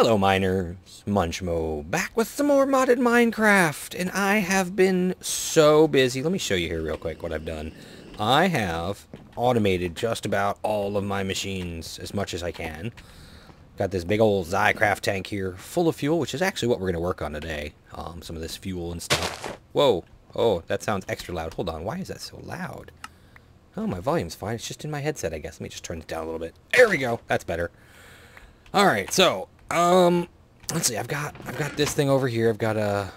Hello miners, Munchmo back with some more modded Minecraft, and I have been so busy. Let me show you here real quick what I've done. I have automated just about all of my machines as much as I can. Got this big old Zycraft tank here full of fuel, which is actually what we're going to work on today. Some of this fuel and stuff. Whoa, oh, that sounds extra loud. Hold on, why is that so loud? Oh, my volume's fine. It's just in my headset, I guess. Let me just turn it down a little bit. There we go. That's better. Alright, so, let's see, I've got this thing over here. I've got a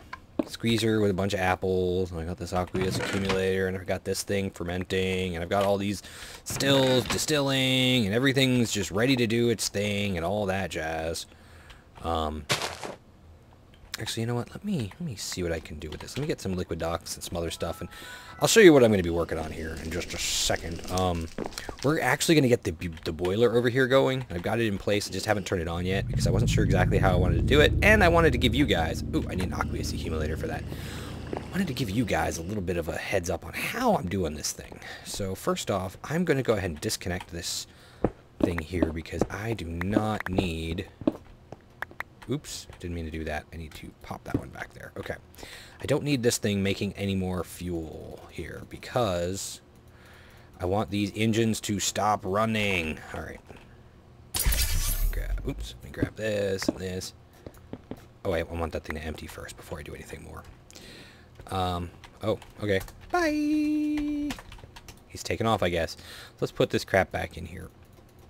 squeezer with a bunch of apples, and I got this aqueous accumulator, and I've got this thing fermenting, and I've got all these stills distilling, and everything's just ready to do its thing, and all that jazz. Actually, you know what, let me see what I can do with this. Let me get some liquid ducts and some other stuff, and I'll show you what I'm going to be working on here in just a second. We're actually going to get the boiler over here going. I've got it in place. I just haven't turned it on yet because I wasn't sure exactly how I wanted to do it. And I wanted to give you guys... Ooh, I need an aqueous accumulator for that. I wanted to give you guys a little bit of a heads up on how I'm doing this thing. So first off, I'm going to go ahead and disconnect this thing here because I do not need... Oops, didn't mean to do that. I need to pop that one back there. Okay. I don't need this thing making any more fuel here because I want these engines to stop running. Alright. Oops, let me grab this and this. Oh, wait, I want that thing to empty first before I do anything more. Oh, okay. Bye! He's taking off, I guess. Let's put this crap back in here.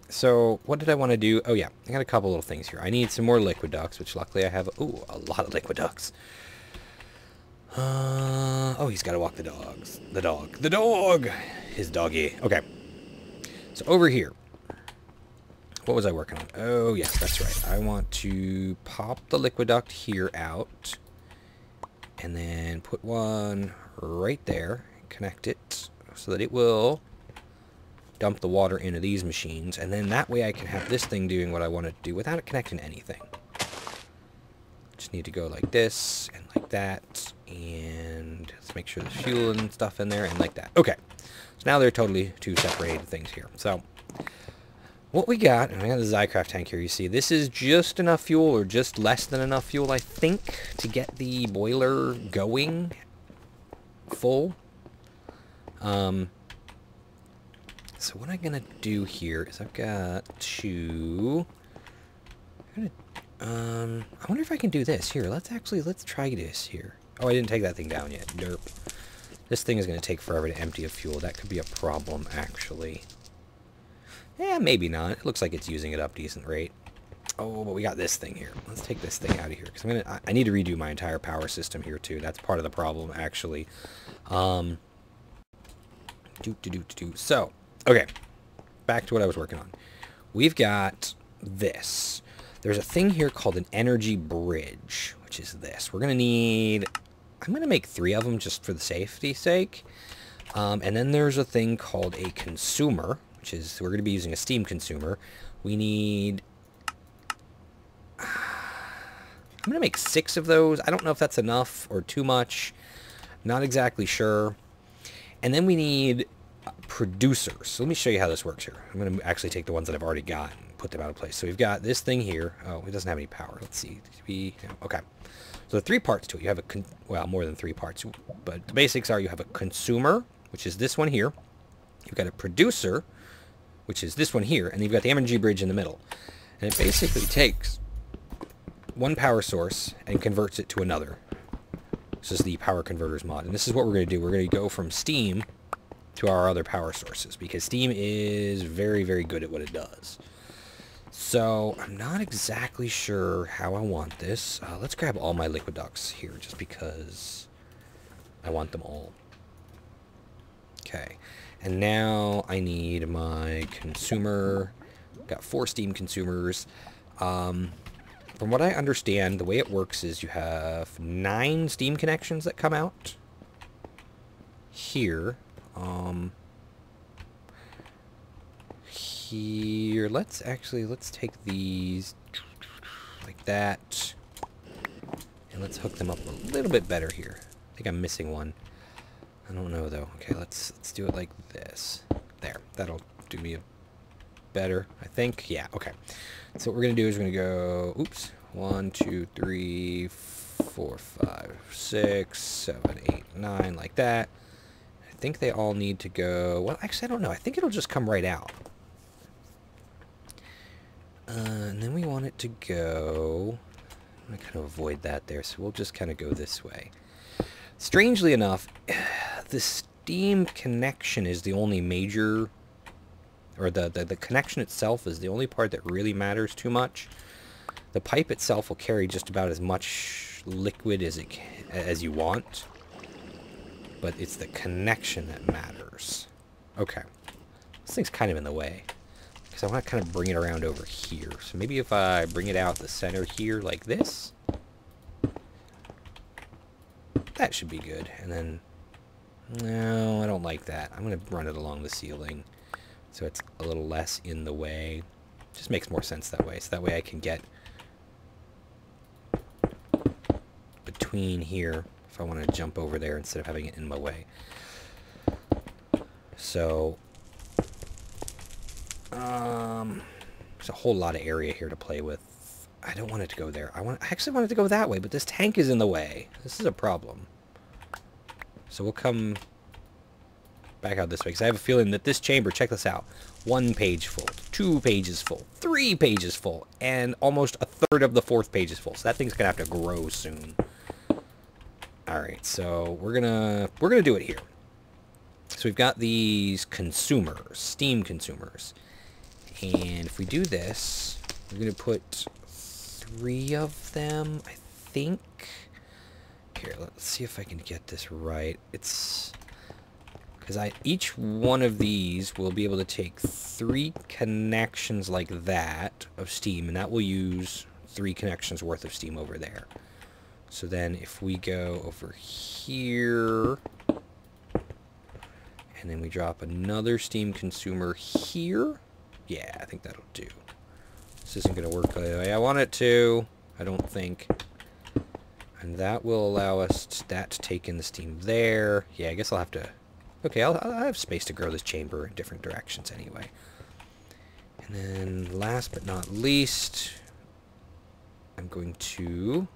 So, what did I want to do? Oh, yeah. I got a couple little things here. I need some more liquid ducts, which luckily I have... Ooh, a lot of liquid ducts. Oh, he's got to walk the dogs. The dog. The dog! His doggy. Okay. So, over here. What was I working on? Oh, yes, that's right. I want to pop the liquid duct here out. And then put one right there. Connect it so that it will... dump the water into these machines, and then that way I can have this thing doing what I want it to do without it connecting to anything. Just need to go like this, and like that, and let's make sure there's fuel and stuff in there, and like that. Okay, so now they're totally two separated things here. So, what we got, and I got the Zycraft tank here, you see, this is just enough fuel, or just less than enough fuel, I think, to get the boiler going full. So what I'm going to do here is I've got to... I wonder if I can do this. Here, let's try this here. Oh, I didn't take that thing down yet. Derp. This thing is going to take forever to empty of fuel. That could be a problem, actually. Yeah, maybe not. It looks like it's using it up decent rate. Oh, but we got this thing here. Let's take this thing out of here. Because I need to redo my entire power system here, too. That's part of the problem, actually. So... Okay, back to what I was working on. We've got this. There's a thing here called an energy bridge, which is this. We're going to need... I'm going to make 3 of them just for the safety's sake. And then there's a thing called a consumer, which is... We're going to be using a steam consumer. We need... I'm going to make 6 of those. I don't know if that's enough or too much. Not exactly sure. And then we need... producers. So let me show you how this works here. I'm going to actually take the ones that I've already got and put them out of place. So we've got this thing here. Oh, it doesn't have any power. Let's see. Okay. So there are 3 parts to it. You have well, more than 3 parts. But the basics are you have a consumer, which is this one here. You've got a producer, which is this one here. And you've got the energy bridge in the middle. And it basically takes one power source and converts it to another. This is the power converters mod. And this is what we're going to do. We're going to go from steam to our other power sources, because steam is very, very good at what it does. So, I'm not exactly sure how I want this. Let's grab all my liquid ducts here, just because I want them all. Okay, and now I need my consumer. Got 4 steam consumers. From what I understand, the way it works is you have 9 steam connections that come out here. Here, let's take these like that, and let's hook them up a little bit better here. I think I'm missing one. I don't know though. Okay, let's do it like this. There, that'll do me a better, I think. Yeah, okay. So what we're going to do is we're going to go... Oops. 1, 2, 3, 4, 5, 6, 7, 8, 9, like that. I think they all need to go... Well, actually, I don't know. I think it'll just come right out. And then we want it to go... I'm going to kind of avoid that there, so we'll just kind of go this way. Strangely enough, the Steam connection is the only major... Or the connection itself is the only part that really matters too much. The pipe itself will carry just about as much liquid as you want. But it's the connection that matters. Okay. This thing's kind of in the way. Because I want to kind of bring it around over here. So maybe if I bring it out the center here like this. That should be good. And then... No, I don't like that. I'm going to run it along the ceiling. So it's a little less in the way. Just makes more sense that way. So that way I can get between here if I want to jump over there instead of having it in my way. So there's a whole lot of area here to play with. I don't want it to go there. I actually want it to go that way, but this tank is in the way. This is a problem. So we'll come back out this way, because I have a feeling that this chamber, check this out, 1 page full, 2 pages full, 3 pages full, and almost a third of the 4th page is full. So that thing's gonna have to grow soon. Alright, so we're gonna do it here. So we've got these consumers, Steam consumers. And if we do this, we're gonna put 3 of them, I think. Here, let's see if I can get this right. It's... Because each one of these will be able to take 3 connections like that of Steam, and that will use 3 connections worth of Steam over there. So then if we go over here, and then we drop another Steam consumer here, yeah, I think that'll do. This isn't going to work the way I want it to, I don't think. And that will allow us to take in the Steam there. Yeah, I guess I'll have to... Okay, I'll have space to grow this chamber in different directions anyway. And then last but not least, I'm going to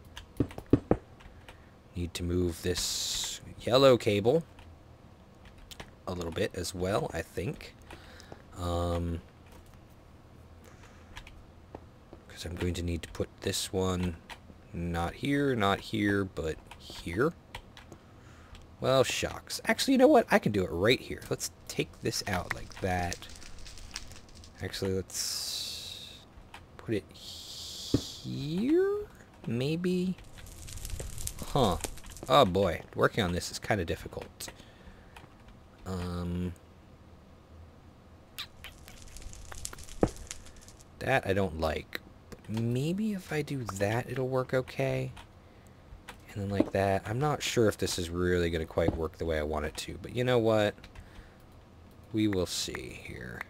need to move this yellow cable a little bit as well, I think. Because I'm going to need to put this one not here, but here. Well, shucks. Actually, you know what? I can do it right here. Let's take this out like that. Actually, let's put it here? Maybe? Huh. Oh boy. Working on this is kind of difficult. That I don't like. But maybe if I do that, it'll work okay. And then like that. I'm not sure if this is really going to quite work the way I want it to. But you know what? We will see here.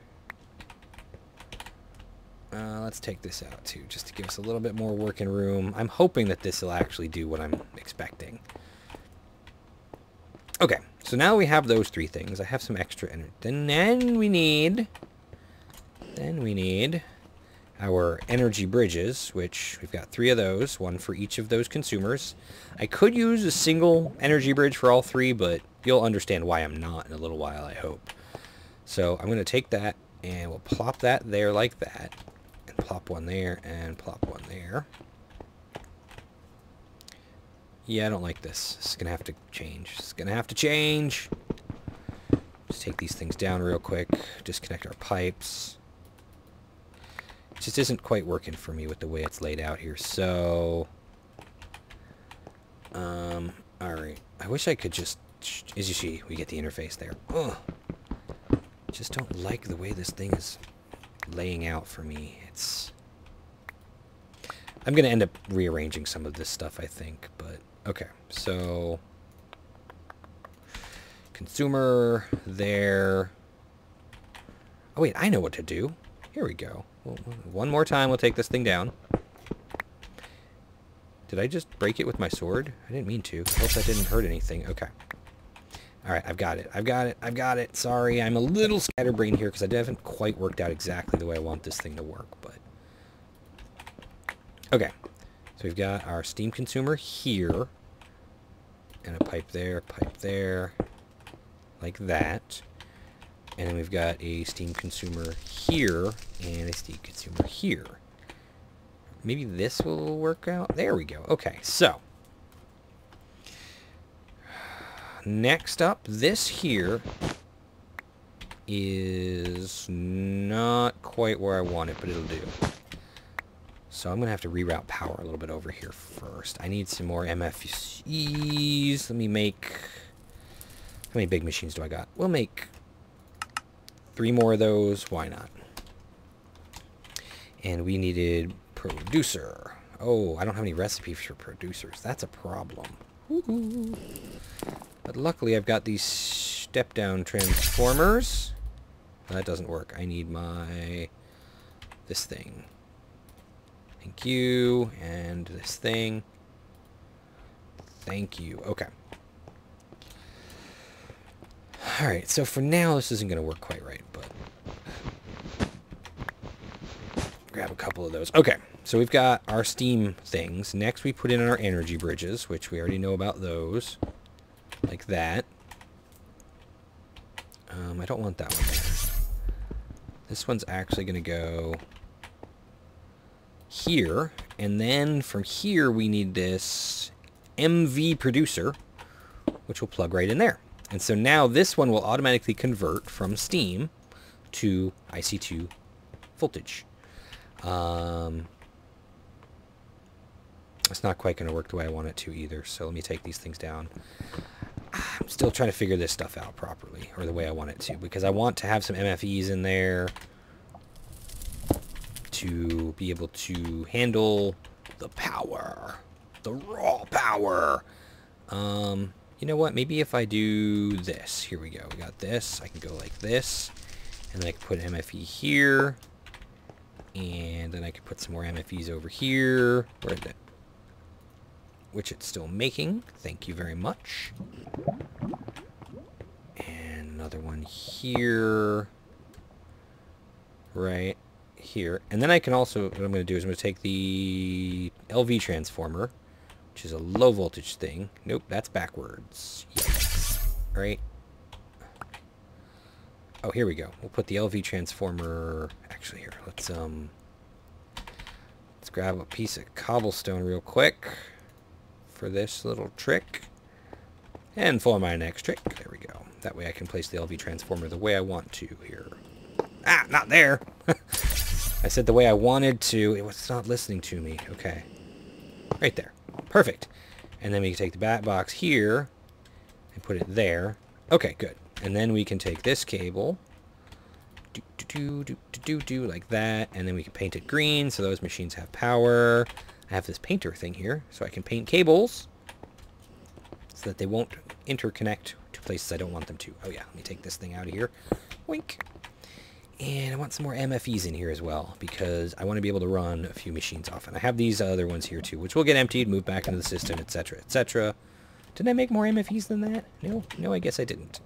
Let's take this out too, just to give us a little bit more working room. I'm hoping that this will actually do what I'm expecting. Okay, so now we have those 3 things. I have some extra energy. Then we need our energy bridges, which we've got 3 of those, 1 for each of those consumers. I could use a single energy bridge for all 3, but you'll understand why I'm not in a little while, I hope. So I'm going to take that, and we'll plop that there like that, and plop one there, and plop one there. Yeah, I don't like this. This is going to have to change. It's going to have to change. Just take these things down real quick, disconnect our pipes. It just isn't quite working for me with the way it's laid out here, so... alright. I wish I could just... As you see, we get the interface there. Ugh. Just don't like the way this thing is laying out for me. It's... I'm going to end up rearranging some of this stuff, I think, but... Okay, so... Consumer, there... Oh wait, I know what to do. Here we go. Well, one more time, we'll take this thing down. Did I just break it with my sword? I didn't mean to. I hope that didn't hurt anything. Okay. Alright, I've got it. I've got it. I've got it. Sorry, I'm a little scatterbrained here because I haven't quite worked out exactly the way I want this thing to work, but... Okay. we've got our steam consumer here, and a pipe there, like that. And then we've got a steam consumer here, and a steam consumer here. Maybe this will work out. There we go. Okay, so next up, this here is not quite where I want it, but it'll do. So I'm going to have to reroute power a little bit over here first. I need some more MFCs. Let me make... How many big machines do I got? We'll make 3 more of those. Why not? And we needed producer. Oh, I don't have any recipes for producers. That's a problem. Woohoo. But luckily I've got these step-down transformers. That doesn't work. I need my... this thing. Thank you. And this thing. Thank you. Okay. Alright, so for now this isn't going to work quite right, but... grab a couple of those. Okay, so we've got our steam things. Next we put in our energy bridges, which we already know about those. Like that. I don't want that one there. This one's actually going to go here, and then from here we need this MV producer, which will plug right in there. And so now this one will automatically convert from steam to IC2 voltage. It's not quite going to work the way I want it to either, so let me take these things down. I'm still trying to figure this stuff out properly, or the way I want it to, because I want to have some MFEs in there to be able to handle the power, the raw power. You know what, maybe if I do this, here we go, we got this, I can go like this, and then I can put an MFE here, and then I can put some more MFEs over here, which it's still making, thank you very much. And another one here, right here. And then I can also, what I'm going to do is I'm going to take the LV transformer, which is a low voltage thing. Nope, that's backwards. Yikes. Right. Oh, here we go. We'll put the LV transformer, actually here, let's grab a piece of cobblestone real quick for this little trick. And for my next trick, there we go. That way I can place the LV transformer the way I want to here. Ah, not there! I said the way I wanted to. It was not listening to me. Okay. Right there. Perfect. And then we can take the bat box here and put it there. Okay, good. And then we can take this cable, like that, and then we can paint it green so those machines have power. I have this painter thing here, so I can paint cables so that they won't interconnect to places I don't want them to. Oh yeah, let me take this thing out of here. Wink. And I want some more MFEs in here as well, because I want to be able to run a few machines off. And I have these other ones here too, which will get emptied, moved back into the system, etc., etc. Did I make more MFEs than that? No, I guess I didn't.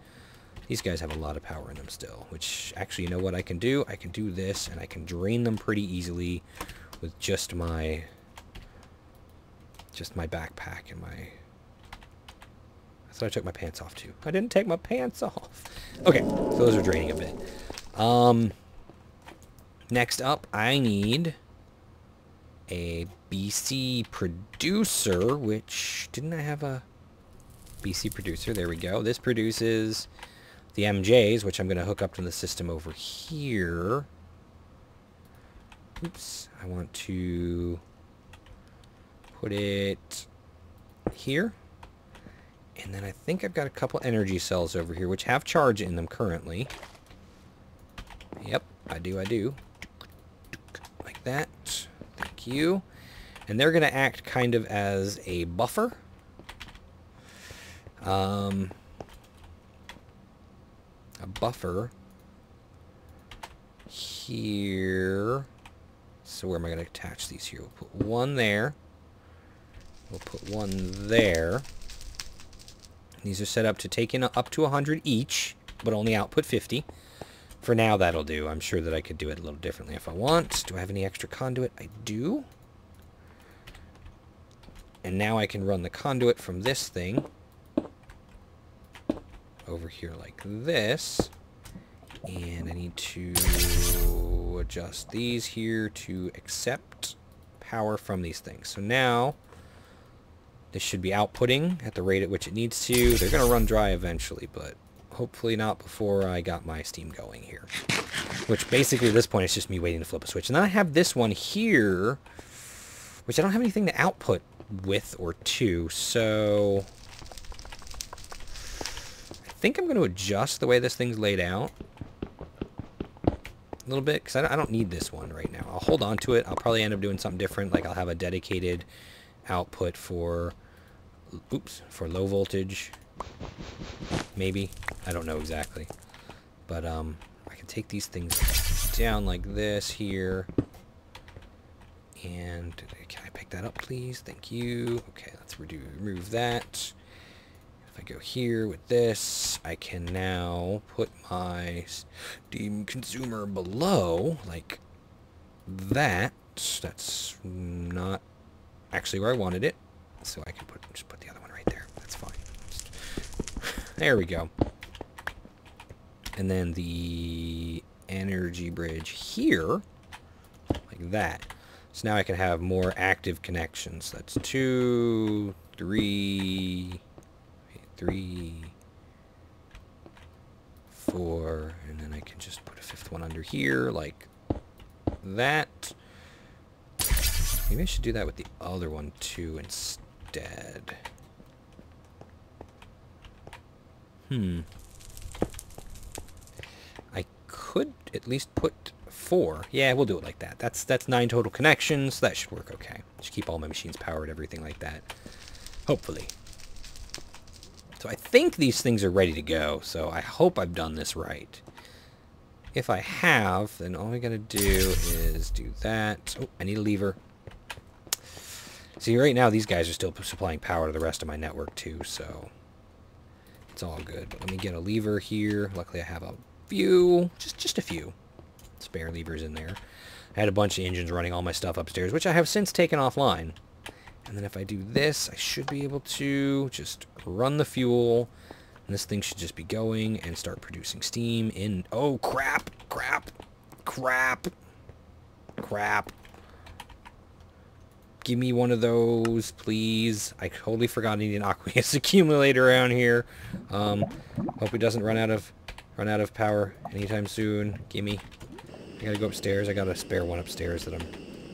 These guys have a lot of power in them still, which actually, you know what I can do? I can do this, and I can drain them pretty easily with just my backpack and my... I thought I took my pants off too. I didn't take my pants off. Okay, so those are draining a bit. Next up, I need a BC producer, which, didn't I have a BC producer? There we go. This produces the MJs, which I'm going to hook up to the system over here. Oops, I want to put it here. And then I think I've got a couple energy cells over here, which have charge in them currently. Yep, I do. Like that. Thank you. And they're going to act kind of as a buffer. A buffer here. So where am I going to attach these here? We'll put one there. We'll put one there. These are set up to take in up to 100 each, but only output 50. For now, that'll do. I'm sure that I could do it a little differently if I want. Do I have any extra conduit? I do. And now I can run the conduit from this thing over here like this. And I need to adjust these here to accept power from these things. So now this should be outputting at the rate at which it needs to. They're going to run dry eventually, but hopefully not before I got my steam going here. Which basically at this point it's just me waiting to flip a switch. And then I have this one here, which I don't have anything to output with or to, so I think I'm going to adjust the way this thing's laid out a little bit, because I don't need this one right now. I'll hold on to it. I'll probably end up doing something different, like I'll have a dedicated output for, for low voltage, maybe. I don't know exactly. But I can take these things down like this here. And can I pick that up, please? Thank you. Okay, let's remove that. If I go here with this, I can now put my steam consumer below, like that. That's not actually where I wanted it. So I can just put the other one right there. That's fine. There we go. And then the energy bridge here, like that. So now I can have more active connections. That's 2, 3, 4, and then I can just put a 5th one under here, like that. Maybe I should do that with the other one too instead. I could at least put 4. Yeah, we'll do it like that. That's 9 total connections. That should work okay. Just keep all my machines powered, everything like that. Hopefully. So I think these things are ready to go. So I hope I've done this right. If I have, then all I gotta do is do that. Oh, I need a lever. See, right now these guys are still supplying power to the rest of my network too, so it's all good. But let me get a lever here. Luckily I have a few, just a few spare levers in there. I had a bunch of engines running all my stuff upstairs, which I have since taken offline. And then if I do this, I should be able to just run the fuel, and this thing should just be going and start producing steam in... Oh, crap! Crap! Crap! Crap! Give me one of those, please. I totally forgot I need an aqueous accumulator around here. Hope it doesn't run out of power anytime soon. Gimme. I gotta go upstairs. I got a spare one upstairs that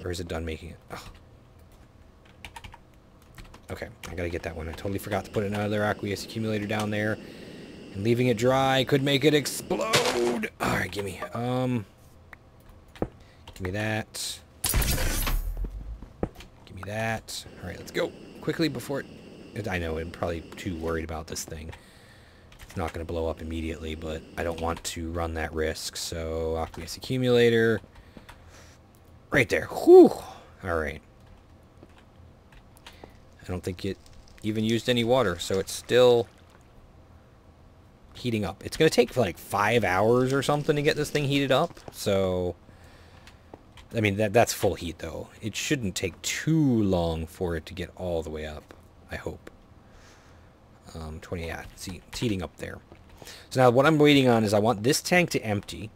or is it done making it? Oh. Okay, I gotta get that one. I totally forgot to put another aqueous accumulator down there. And leaving it dry could make it explode! Alright, gimme. Gimme that. Gimme that. Alright, let's go. Quickly before it... I know, I'm probably too worried about this thing. It's not gonna blow up immediately, but I don't want to run that risk. So, aqueous accumulator. Right there. Whew! Alright. I don't think it even used any water, so it's still heating up. It's going to take like 5 hours or something to get this thing heated up, so I mean that's full heat though. It shouldn't take too long for it to get all the way up, I hope. 20, yeah, see, it's heating up there. So now what I'm waiting on is I want this tank to empty,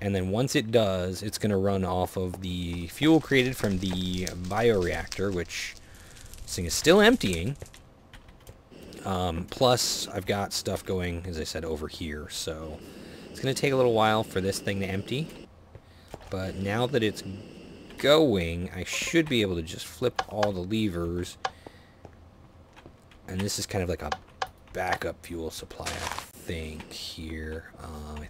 and then once it does, it's going to run off of the fuel created from the bioreactor, which this thing is still emptying. Plus, I've got stuff going, as I said, over here. So it's going to take a little while for this thing to empty. But now that it's going, I should be able to just flip all the levers. And this is kind of like a backup fuel supply, I think, here. I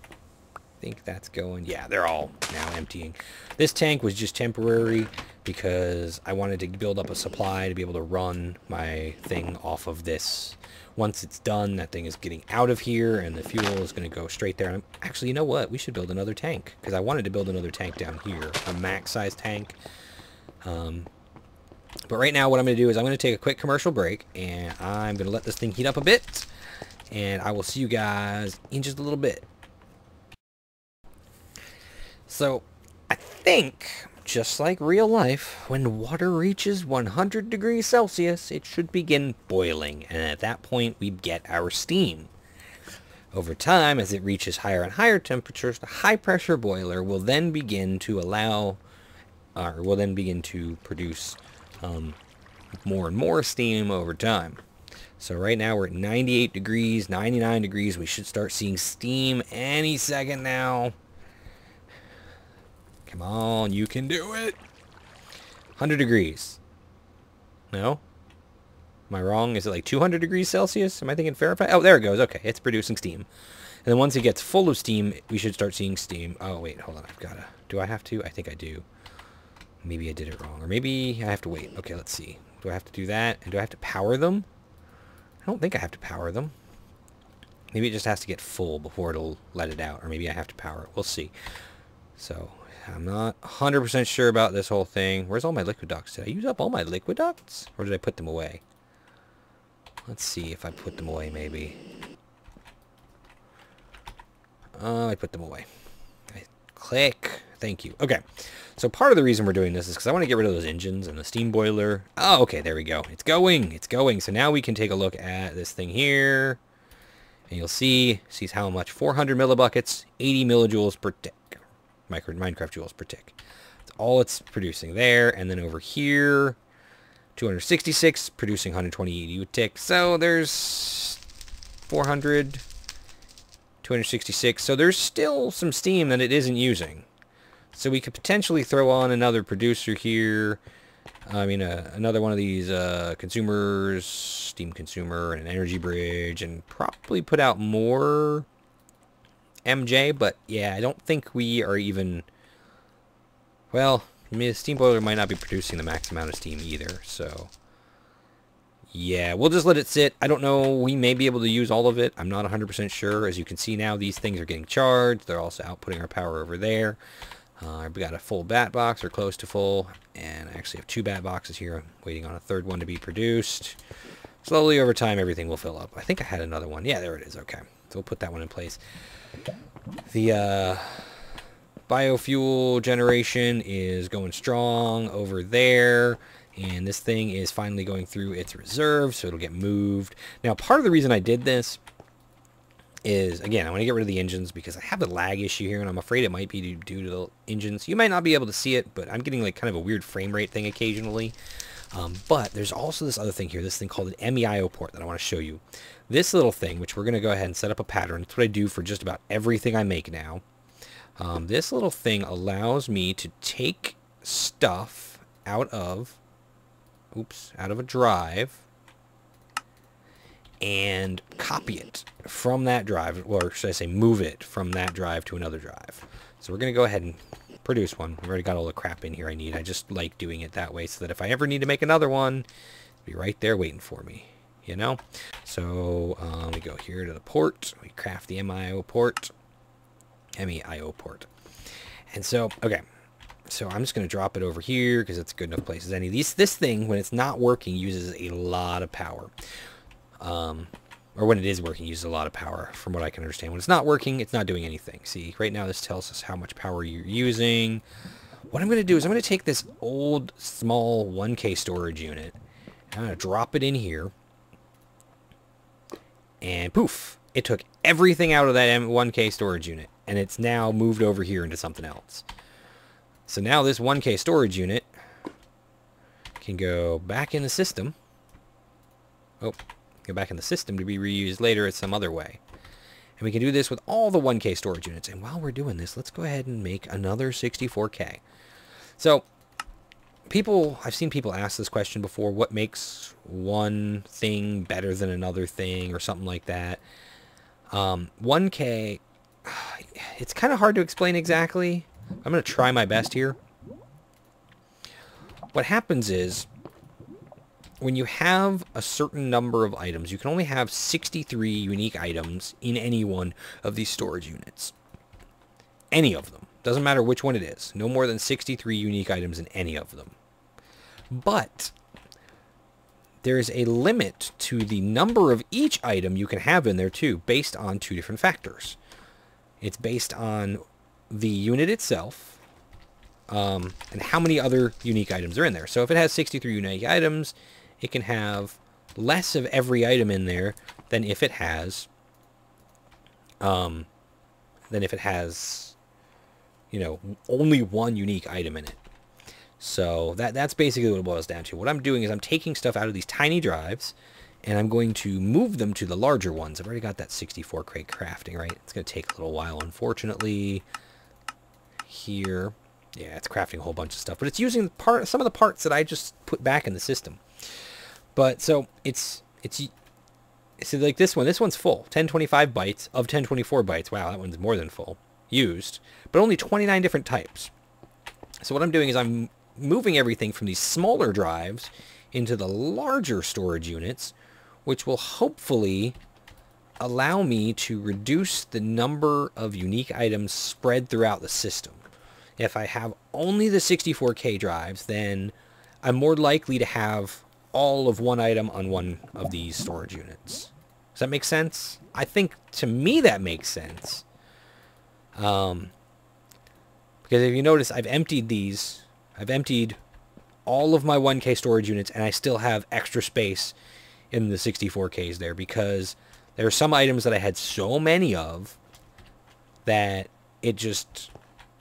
think that's going. Yeah, they're all now emptying. This tank was just temporary because I wanted to build up a supply to be able to run my thing off of this. Once it's done, that thing is getting out of here, and the fuel is going to go straight there. And actually, you know what? We should build another tank, because I wanted to build another tank down here, a max-sized tank. But right now, what I'm going to do is I'm going to take a quick commercial break, and I'm going to let this thing heat up a bit, and I will see you guys in just a little bit. So, I think just like real life, when water reaches 100 degrees Celsius, it should begin boiling, and at that point we get our steam. Over time, as it reaches higher and higher temperatures, the high-pressure boiler will then begin to produce more and more steam over time. So right now we're at 98 degrees, 99 degrees. We should start seeing steam any second now. Come on, you can do it. 100 degrees. No? Am I wrong? Is it like 200 degrees Celsius? Am I thinking Fahrenheit? Oh, there it goes. Okay, it's producing steam. And then once it gets full of steam, we should start seeing steam. Oh, wait, hold on. I've got to... Do I have to? I think I do. Maybe I did it wrong. Or maybe I have to wait. Okay, let's see. Do I have to do that? And do I have to power them? I don't think I have to power them. Maybe it just has to get full before it'll let it out. Or maybe I have to power it. We'll see. So, I'm not 100% sure about this whole thing. Where's all my liquid ducts? Did I use up all my liquid ducts? Or did I put them away? Let's see if I put them away, maybe. I put them away. Click. Thank you. Okay. So part of the reason we're doing this is because I want to get rid of those engines and the steam boiler. Oh, okay. There we go. It's going. It's going. So now we can take a look at this thing here. And you'll see how much. 400 millibuckets, 80 millijoules per tick. Minecraft joules per tick. That's all it's producing there. And then over here, 266, producing 120 EU tick. So there's 400, 266. So there's still some steam that it isn't using. So we could potentially throw on another producer here. I mean, another one of these consumers, steam consumer, and an energy bridge, and probably put out more MJ. But yeah, I don't think we are even... Well, I mean, the steam boiler might not be producing the max amount of steam either. So yeah, we'll just let it sit. I don't know. We may be able to use all of it. I'm not 100% sure. As you can see now, these things are getting charged. They're also outputting our power over there. We got a full bat box, or close to full, and I actually have 2 bat boxes here. I'm waiting on a third one to be produced. Slowly over time, everything will fill up. I think I had another one. Yeah, there it is. Okay, so we'll put that one in place. The biofuel generation is going strong over there, and this thing is finally going through its reserve, so it'll get moved. Now, part of the reason I did this is, again, I want to get rid of the engines because I have the lag issue here, and I'm afraid it might be due to the engines. You might not be able to see it, but I'm getting like kind of a weird frame rate thing occasionally. But there's also this other thing here, this thing called an MEIO port that I want to show you. This little thing, which we're going to go ahead and set up a pattern. It's what I do for just about everything I make now. This little thing allows me to take stuff out of a drive and copy it from that drive, or should I say move it from that drive to another drive. So we're going to go ahead and produce one. I've already got all the crap in here I need. I just like doing it that way so that if I ever need to make another one, it'll be right there waiting for me, you know? So we go here to the port. We craft the MEIO port. And so, okay. So I'm just going to drop it over here because it's a good enough place as any. This thing, when it's not working, uses a lot of power. Or when it is working, uses a lot of power, from what I can understand. When it's not working, it's not doing anything. See, right now this tells us how much power you're using. What I'm going to do is I'm going to take this old, small 1K storage unit, and I'm going to drop it in here, and poof, it took everything out of that 1K storage unit, and it's now moved over here into something else. So now this 1K storage unit can go back in the system. Go back in the system to be reused later at some other way. And we can do this with all the 1K storage units. And while we're doing this, let's go ahead and make another 64K. So, I've seen people ask this question before, what makes one thing better than another thing, or something like that. 1K, it's kind of hard to explain exactly. I'm going to try my best here. What happens is, when you have a certain number of items, you can only have 63 unique items in any one of these storage units. Any of them. Doesn't matter which one it is. No more than 63 unique items in any of them. But there is a limit to the number of each item you can have in there too, based on 2 different factors. It's based on the unit itself, and how many other unique items are in there. So if it has 63 unique items, it can have less of every item in there than if it has, you know, only one unique item in it. So that's basically what it boils down to. What I'm doing is I'm taking stuff out of these tiny drives, and I'm going to move them to the larger ones. I've already got that 64 crate crafting, right? It's going to take a little while, unfortunately. Here, yeah, it's crafting a whole bunch of stuff, but it's using some of the parts that I just put back in the system. But so it's like this one. This one's full, 1025 bytes of 1024 bytes. Wow, that one's more than full used, but only 29 different types. So what I'm doing is I'm moving everything from these smaller drives into the larger storage units, which will hopefully allow me to reduce the number of unique items spread throughout the system. If I have only the 64K drives, then I'm more likely to have all of one item on one of these storage units. Does that make sense? I think, to me, that makes sense. Because if you notice, I've emptied these. I've emptied all of my 1K storage units, and I still have extra space in the 64Ks there, because there are some items that I had so many of that it just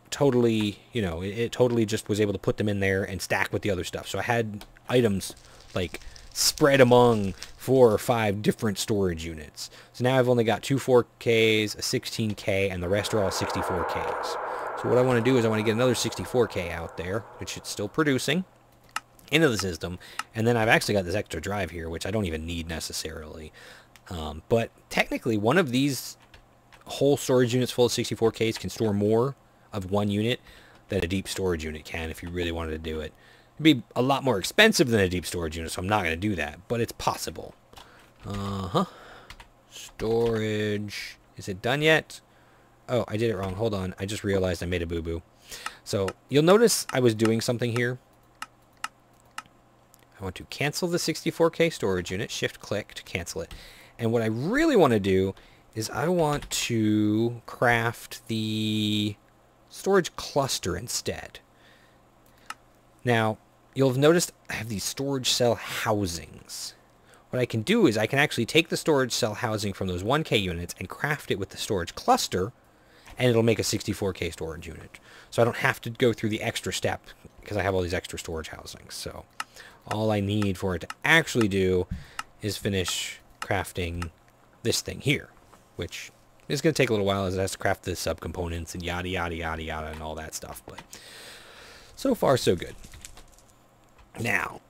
totally, you know, it totally just was able to put them in there and stack with the other stuff. So I had items like spread among 4 or 5 different storage units. So now I've only got 2 4Ks, a 16K, and the rest are all 64Ks. So what I want to do is I want to get another 64K out there, which it's still producing, into the system. And then I've actually got this extra drive here, which I don't even need necessarily. But technically, one of these whole storage units full of 64Ks can store more of one unit than a deep storage unit can if you really wanted to do it. It'd be a lot more expensive than a deep storage unit, so I'm not going to do that, but it's possible. Storage. Is it done yet? Oh, I did it wrong. Hold on. I just realized I made a boo-boo. So you'll notice I was doing something here. I want to cancel the 64K storage unit, shift-click to cancel it. And what I really want to do is I want to craft the storage cluster instead. Now, you'll have noticed I have these storage cell housings. What I can do is I can actually take the storage cell housing from those 1K units and craft it with the storage cluster, and it'll make a 64K storage unit. So I don't have to go through the extra step because I have all these extra storage housings. So all I need for it to actually do is finish crafting this thing here, which is going to take a little while as it has to craft the subcomponents and yada, yada, yada, yada, and all that stuff. But so far, so good. Now,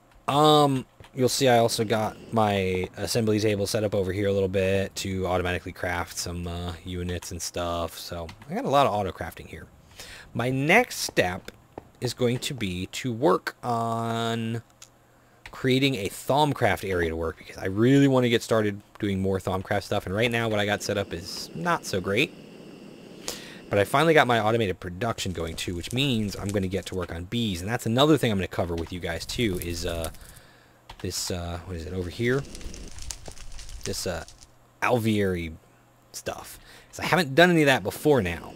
you'll see I also got my assembly table set up over here a little bit to automatically craft some units and stuff. So I got a lot of auto crafting here. My next step is going to be to work on creating a Thaumcraft area to work, because I really want to get started doing more Thaumcraft stuff, and right now what I got set up is not so great. But I finally got my automated production going too, which means I'm going to get to work on bees, and that's another thing I'm going to cover with you guys too, is this, what is it, over here? This alveary stuff. So I haven't done any of that before now.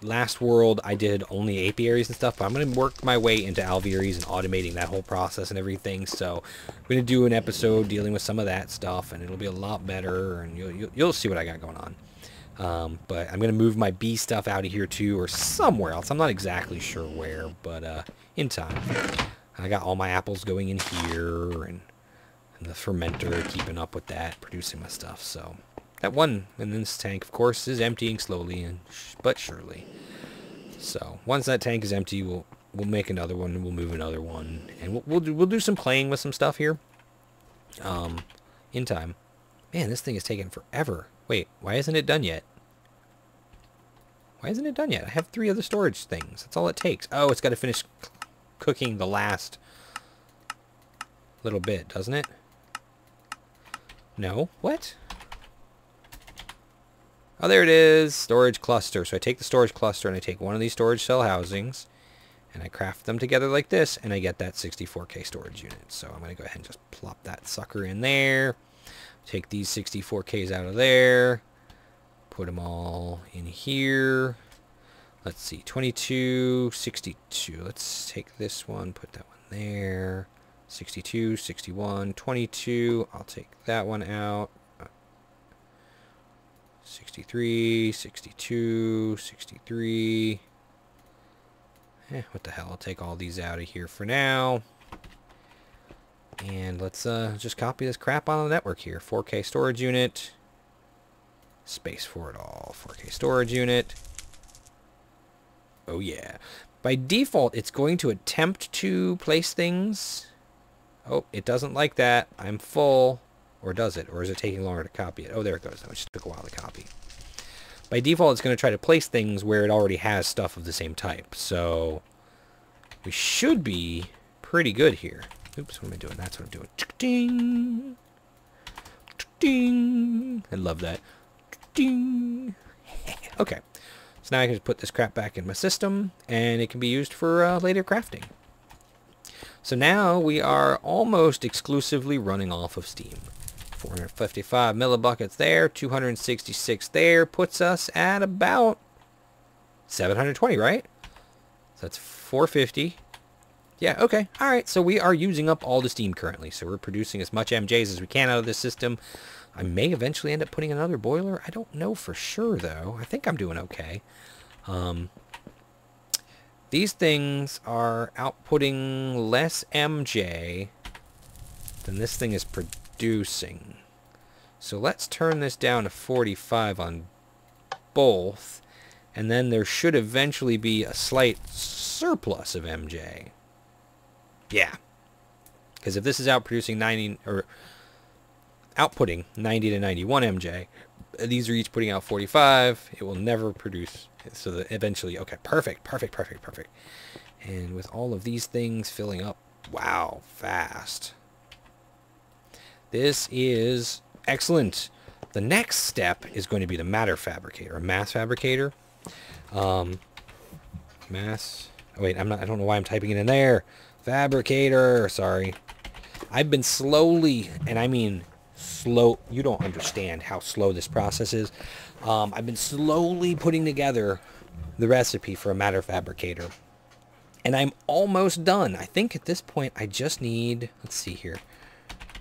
Last world I did only apiaries and stuff, but I'm going to work my way into alvearies and automating that whole process and everything. So I'm going to do an episode dealing with some of that stuff, and it'll be a lot better, and you'll see what I got going on. But I'm going to move my bee stuff out of here too, or somewhere else. I'm not exactly sure where, but in time. I got all my apples going in here, and the fermenter keeping up with that, producing my stuff. So that one in this tank, of course, is emptying slowly but surely. So once that tank is empty, we'll make another one, and we'll move another one, and we'll do some playing with some stuff here. In time. Man, this thing is taking forever. Wait, why isn't it done yet? Why isn't it done yet? I have 3 other storage things. That's all it takes. Oh, it's got to finish cooking the last little bit, doesn't it? No? What? Oh, there it is. Storage cluster. So I take the storage cluster and I take one of these storage cell housings and I craft them together like this, and I get that 64K storage unit. So I'm going to go ahead and just plop that sucker in there. Take these 64Ks out of there. Put them all in here. Let's see, 22, 62. Let's take this one, put that one there. 62, 61, 22. I'll take that one out. 63, 62, 63. What the hell? I'll take all these out of here for now. And let's just copy this crap on the network here. 4K storage unit. Space for it all. 4K storage unit. Oh yeah. By default, it's going to attempt to place things. Oh, it doesn't like that. I'm full. Or does it? Or is it taking longer to copy it? Oh, there it goes. It just took a while to copy. By default, it's going to try to place things where it already has stuff of the same type. So we should be pretty good here. Oops, what am I doing? That's what I'm doing. Ding. Ding. I love that. Ding. Okay. So now I can just put this crap back in my system, and it can be used for later crafting. So now we are almost exclusively running off of Steam. 455 millibuckets there, 266 there, puts us at about 720, right? So that's 450. Yeah, okay. All right, so we are using up all the Steam currently. So we're producing as much MJs as we can out of this system. I may eventually end up putting another boiler. I don't know for sure, though. I think I'm doing okay. These things are outputting less MJ than this thing is producing. So let's turn this down to 45 on both, and then there should eventually be a slight surplus of MJ. Yeah. Because if this is outproducing 90, or outputting 90 to 91 MJ, these are each putting out 45, it will never produce, so that eventually, okay, perfect. And with all of these things filling up, wow, fast. This is excellent. The next step is going to be the matter fabricator, a mass fabricator. I don't know why I'm typing it in there. Fabricator, sorry. I've been slowly, and I mean slow, you don't understand how slow this process is. I've been slowly putting together the recipe for a matter fabricator. And I'm almost done. I think at this point I just need, let's see here.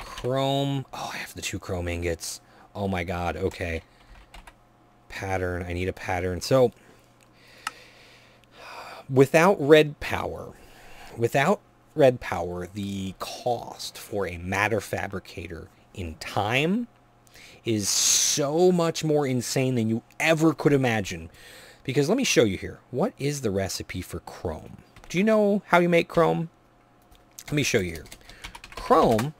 Chrome. Oh, I have the 2 chrome ingots. Oh my god, okay. Pattern. I need a pattern. So, without red power, the cost for a matter fabricator in time is so much more insane than you ever could imagine. Because let me show you here. What is the recipe for chrome? Do you know how you make chrome? Let me show you here. Chrome,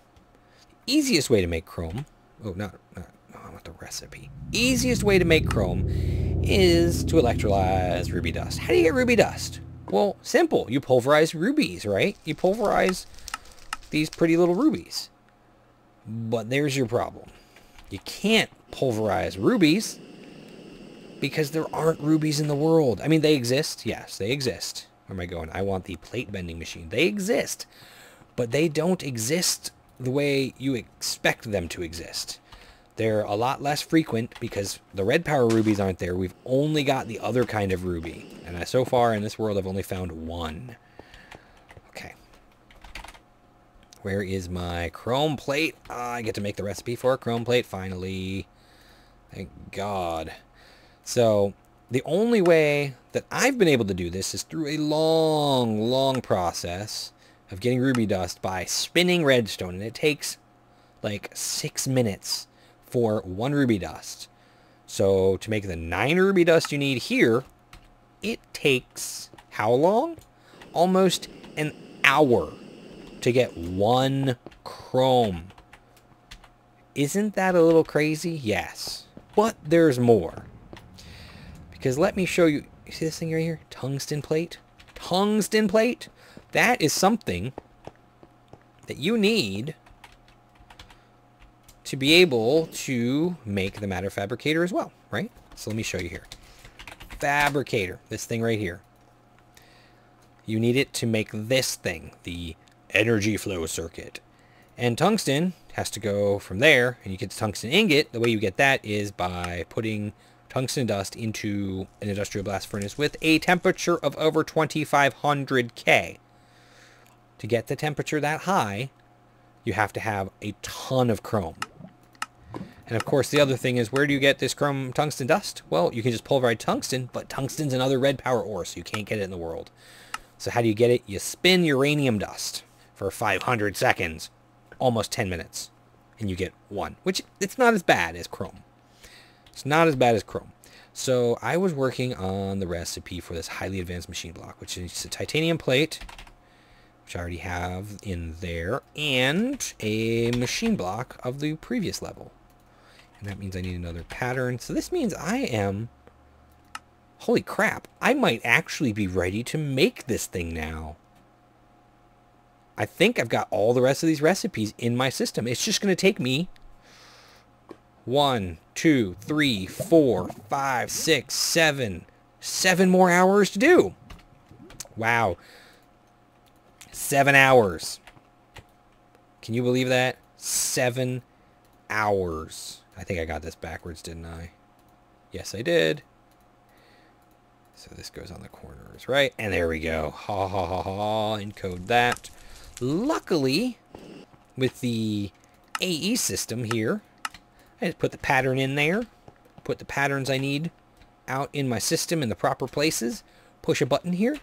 easiest way to make chrome. Oh, I want the recipe. Easiest way to make chrome is to electrolyze ruby dust. How do you get ruby dust? Well, simple. You pulverize rubies, right? You pulverize these pretty little rubies. But there's your problem. You can't pulverize rubies because there aren't rubies in the world. I mean, they exist. Yes, they exist. Where am I going? I want the plate bending machine. They exist, but they don't exist the way you expect them to exist. They're a lot less frequent because the red power rubies aren't there. We've only got the other kind of ruby. And so far in this world, I've only found one. Okay. Where is my chrome plate? I get to make the recipe for a chrome plate finally. Thank God. So the only way that I've been able to do this is through a long process of getting ruby dust by spinning redstone. And it takes like 6 minutes for 1 ruby dust. So to make the 9 ruby dust you need here, it takes how long? Almost an hour to get 1 chrome. Isn't that a little crazy? Yes. But there's more. Because let me show you. You see this thing right here? Tungsten plate? Tungsten plate? That is something that you need to be able to make the matter fabricator as well, right? So let me show you here. Fabricator, this thing right here. You need it to make this thing, the energy flow circuit. And tungsten has to go from there, and you get the tungsten ingot. The way you get that is by putting tungsten dust into an industrial blast furnace with a temperature of over 2500 K. To get the temperature that high, you have to have a ton of chrome. And of course, the other thing is, where do you get this chrome tungsten dust? Well, you can just pulverize tungsten, but tungsten's another red power ore, so you can't get it in the world. So how do you get it? You spin uranium dust for 500 seconds, almost 10 minutes, and you get one, which it's not as bad as chrome. It's not as bad as chrome. So I was working on the recipe for this highly advanced machine block, which is a titanium plate, which I already have in there, and a machine block of the previous level. And that means I need another pattern. So this means I am... Holy crap. I might actually be ready to make this thing now. I think I've got all the rest of these recipes in my system. It's just going to take me 1, 2, 3, 4, 5, 6, 7 more hours to do. Wow. 7 hours. Can you believe that? 7 hours. I think I got this backwards, didn't I? Yes, I did. So this goes on the corners, right? And there we go. Ha ha ha ha. Encode that. Luckily, with the AE system here, I just put the pattern in there. Put the patterns I need out in my system in the proper places. Push a button here.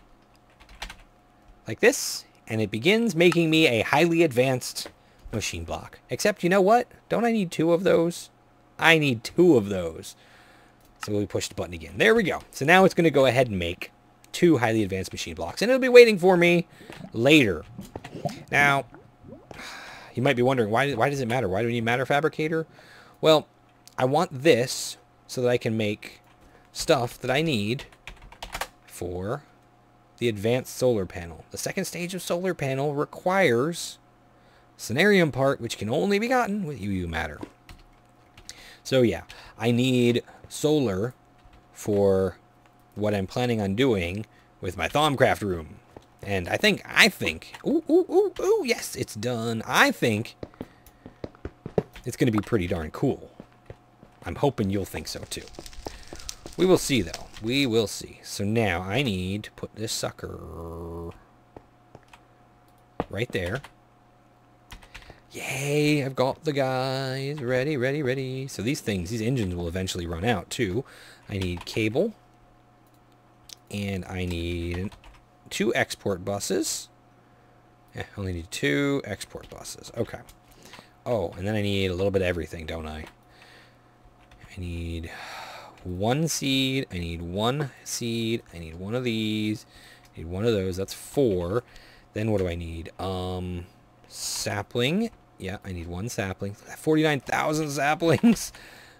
Like this. And it begins making me a highly advanced machine block. Except, you know what? Don't I need 2 of those? I need 2 of those. So we push the button again. There we go. So now it's going to go ahead and make 2 highly advanced machine blocks. And it'll be waiting for me later. Now, you might be wondering, why does it matter? Why do we need Matter Fabricator? Well, I want this so that I can make stuff that I need for the advanced solar panel. The second stage of solar panel requires Cenarium part, which can only be gotten with UU matter. So yeah, I need solar for what I'm planning on doing with my Thaumcraft room. And I think, ooh, yes, it's done. I think it's going to be pretty darn cool. I'm hoping you'll think so too. We will see though. We will see. So now I need to put this sucker right there. Yay, I've got the guys ready, ready, ready. So these engines will eventually run out too. I need cable. And I need 2 export buses. I only need 2 export buses. Okay. Oh, and then I need a little bit of everything, don't I? I need 1 seed. I need 1 seed. I need 1 of these. I need 1 of those. That's 4. Then what do I need? Sapling. Yeah, I need 1 sapling. 49,000 saplings.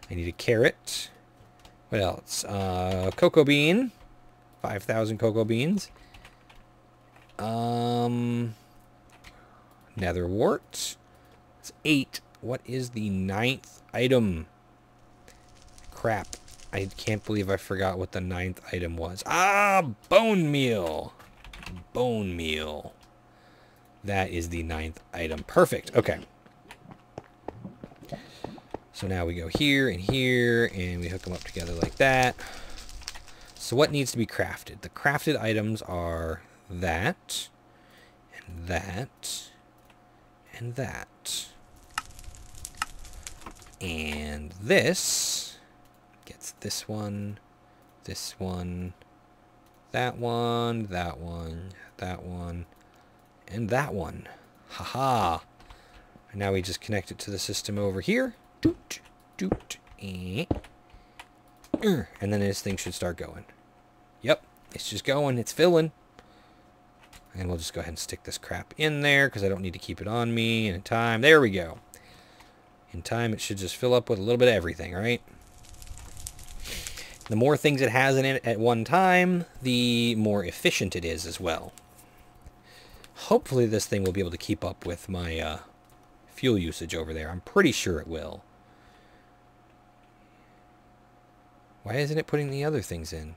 I need a carrot. What else? Cocoa bean. 5,000 cocoa beans. Nether wart. It's 8. What is the 9th item? Crap. I can't believe I forgot what the 9th item was. Ah, bone meal. Bone meal. That is the 9th item. Perfect. Okay. So now we go here, and we hook them up together like that. So what needs to be crafted? The crafted items are that, and that, and that. And this gets this one, that one, that one, that one, and that one. Haha. And now we just connect it to the system over here. Doot, doot, and then this thing should start going. Yep, it's just going. It's filling. And we'll just go ahead and stick this crap in there because I don't need to keep it on me. And in time, there we go. In time, it should just fill up with a little bit of everything, right? The more things it has in it at one time, the more efficient it is as well. Hopefully this thing will be able to keep up with my fuel usage over there. I'm pretty sure it will. Why isn't it putting the other things in?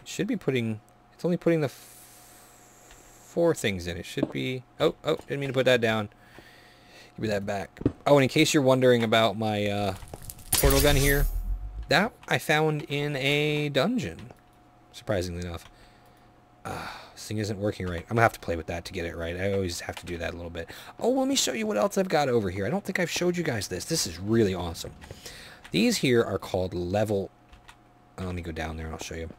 It should be putting... It's only putting the 4 things in. It should be... Oh, didn't mean to put that down. Give me that back. Oh, and in case you're wondering about my portal gun here, That I found in a dungeon, surprisingly enough. This thing isn't working right. I'm going to have to play with that to get it right. I always have to do that a little bit. Oh, let me show you what else I've got over here. I don't think I've showed you guys this. This is really awesome. These here are called level... let me go down there and I'll show you.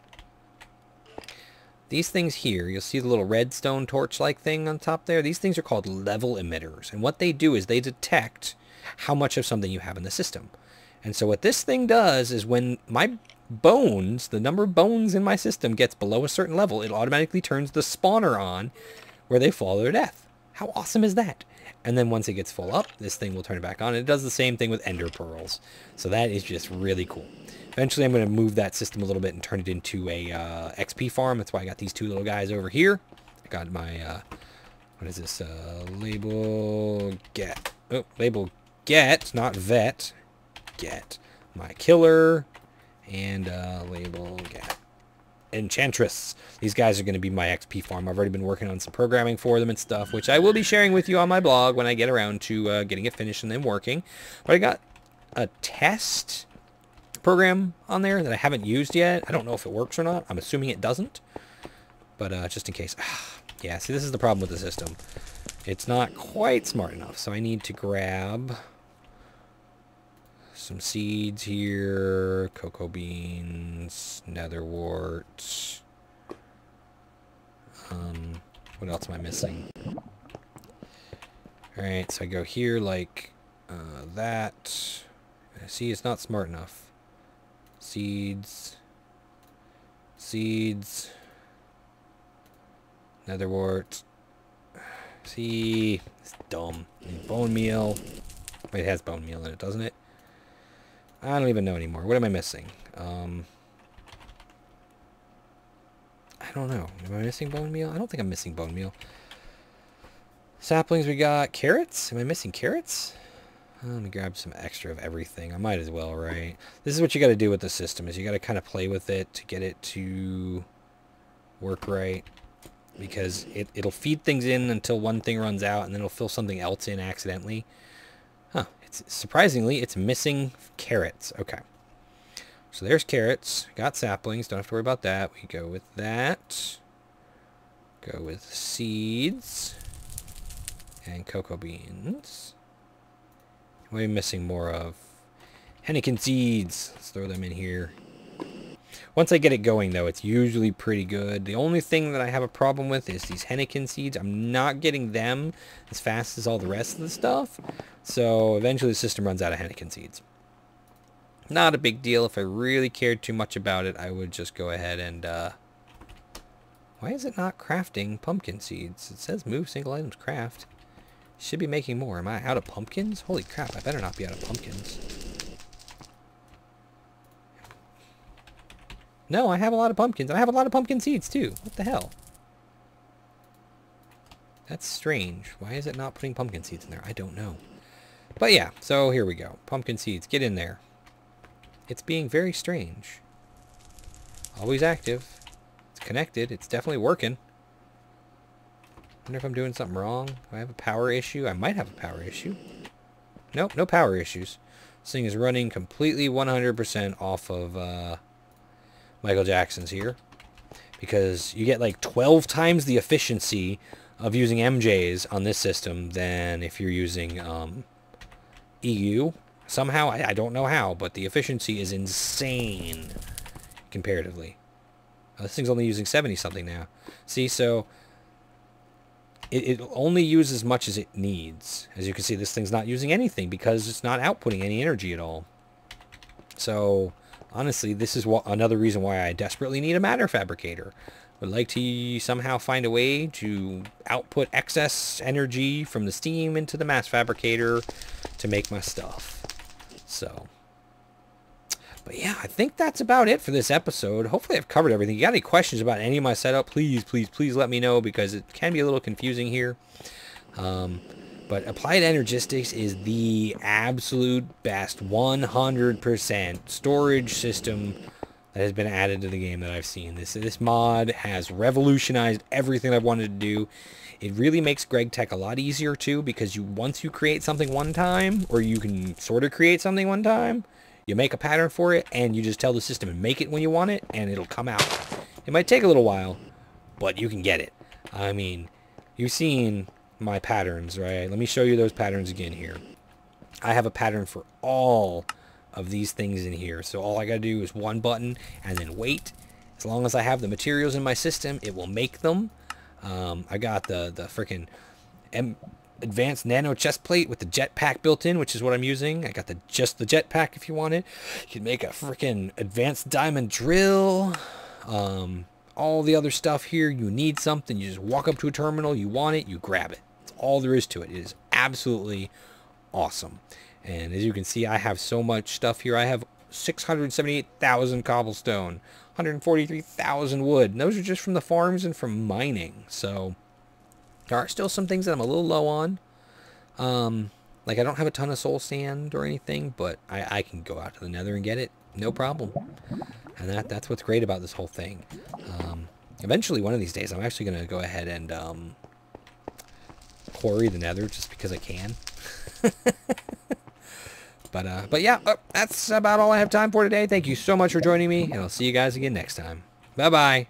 These things here, you'll see the little redstone torch-like thing on top there. These things are called level emitters. And what they do is they detect how much of something you have in the system. And so what this thing does is when my bones, the number of bones in my system gets below a certain level, it automatically turns the spawner on where they fall to their death. How awesome is that? And then once it gets full up, this thing will turn it back on. It does the same thing with ender pearls. So that is just really cool. Eventually I'm going to move that system a little bit and turn it into a XP farm. That's why I got these two little guys over here. I got my, what is this, label get. Oh, label get, not vet. Get. My killer and label get. Enchantress. These guys are going to be my XP farm. I've already been working on some programming for them and stuff, which I will be sharing with you on my blog when I get around to getting it finished and then working. But I got a test program on there that I haven't used yet. I don't know if it works or not. I'm assuming it doesn't. But just in case. Yeah, see, this is the problem with the system. It's not quite smart enough. So I need to grab some seeds here, cocoa beans, netherwort. What else am I missing? Alright, so I go here like that. See, it's not smart enough. Seeds. Seeds. Netherwort. See, it's dumb. Bone meal. Wait, it has bone meal in it, doesn't it? I don't even know anymore. What am I missing? I don't know. Am I missing bone meal? I don't think I'm missing bone meal. Saplings we got. Carrots? Am I missing carrots? Let me grab some extra of everything. I might as well, right? This is what you got to do with the system, is you got to kind of play with it to get it to work right. Because it'll feed things in until one thing runs out, and then it'll fill something else in accidentally. Huh. Surprisingly, it's missing carrots. Okay. So there's carrots. Got saplings. Don't have to worry about that. We go with that. Go with seeds. And cocoa beans. What are we missing more of? Henneken seeds. Let's throw them in here. Once I get it going, though, it's usually pretty good. The only thing that I have a problem with is these Henneken seeds. I'm not getting them as fast as all the rest of the stuff. So eventually the system runs out of Henneken seeds. Not a big deal. If I really cared too much about it, I would just go ahead and... Why is it not crafting pumpkin seeds? It says move single items craft. Should be making more. Am I out of pumpkins? Holy crap, I better not be out of pumpkins. No, I have a lot of pumpkins. I have a lot of pumpkin seeds, too. What the hell? That's strange. Why is it not putting pumpkin seeds in there? I don't know. But yeah, so here we go. Pumpkin seeds. Get in there. It's being very strange. Always active. It's connected. It's definitely working. Wonder if I'm doing something wrong. Do I have a power issue? I might have a power issue. Nope, no power issues. This thing is running completely 100% off of Michael Jackson's here. Because you get like 12 times the efficiency of using MJs on this system than if you're using EU. Somehow, I don't know how, but the efficiency is insane comparatively. This thing's only using 70-something now. See, so... It only uses as much as it needs. As you can see, this thing's not using anything because it's not outputting any energy at all. So, honestly, this is another reason why I desperately need a matter fabricator. Would like to somehow find a way to output excess energy from the steam into the mass fabricator to make my stuff. So... But yeah, I think that's about it for this episode. Hopefully I've covered everything. You got any questions about any of my setup, please, please, please let me know, because it can be a little confusing here. But Applied Energistics is the absolute best 100% storage system that has been added to the game that I've seen. This mod has revolutionized everything I've wanted to do. It really makes Greg Tech a lot easier too, because once you create something one time, or you can sort of create something one time, You make a pattern for it, and you just tell the system to make it when you want it, and it'll come out. It might take a little while, but you can get it. I mean, you've seen my patterns, right? Let me show you those patterns again here. I have a pattern for all of these things in here. So all I got to do is one button and then wait. As long as I have the materials in my system, it will make them. I got the freaking advanced nano chest plate with the jetpack built in, which is what I'm using. I got just the jetpack if you want it. You can make a freaking advanced diamond drill. All the other stuff here, you need something, you just walk up to a terminal, you want it, you grab it. That's all there is to it. It is absolutely awesome. And as you can see, I have so much stuff here. I have 678,000 cobblestone, 143,000 wood. And those are just from the farms and from mining. So there are still some things that I'm a little low on. Like I don't have a ton of soul sand or anything, but I can go out to the nether and get it. No problem. And that's what's great about this whole thing. Eventually, one of these days, I'm actually going to go ahead and quarry the nether just because I can. But yeah, that's about all I have time for today. Thank you so much for joining me, and I'll see you guys again next time. Bye-bye.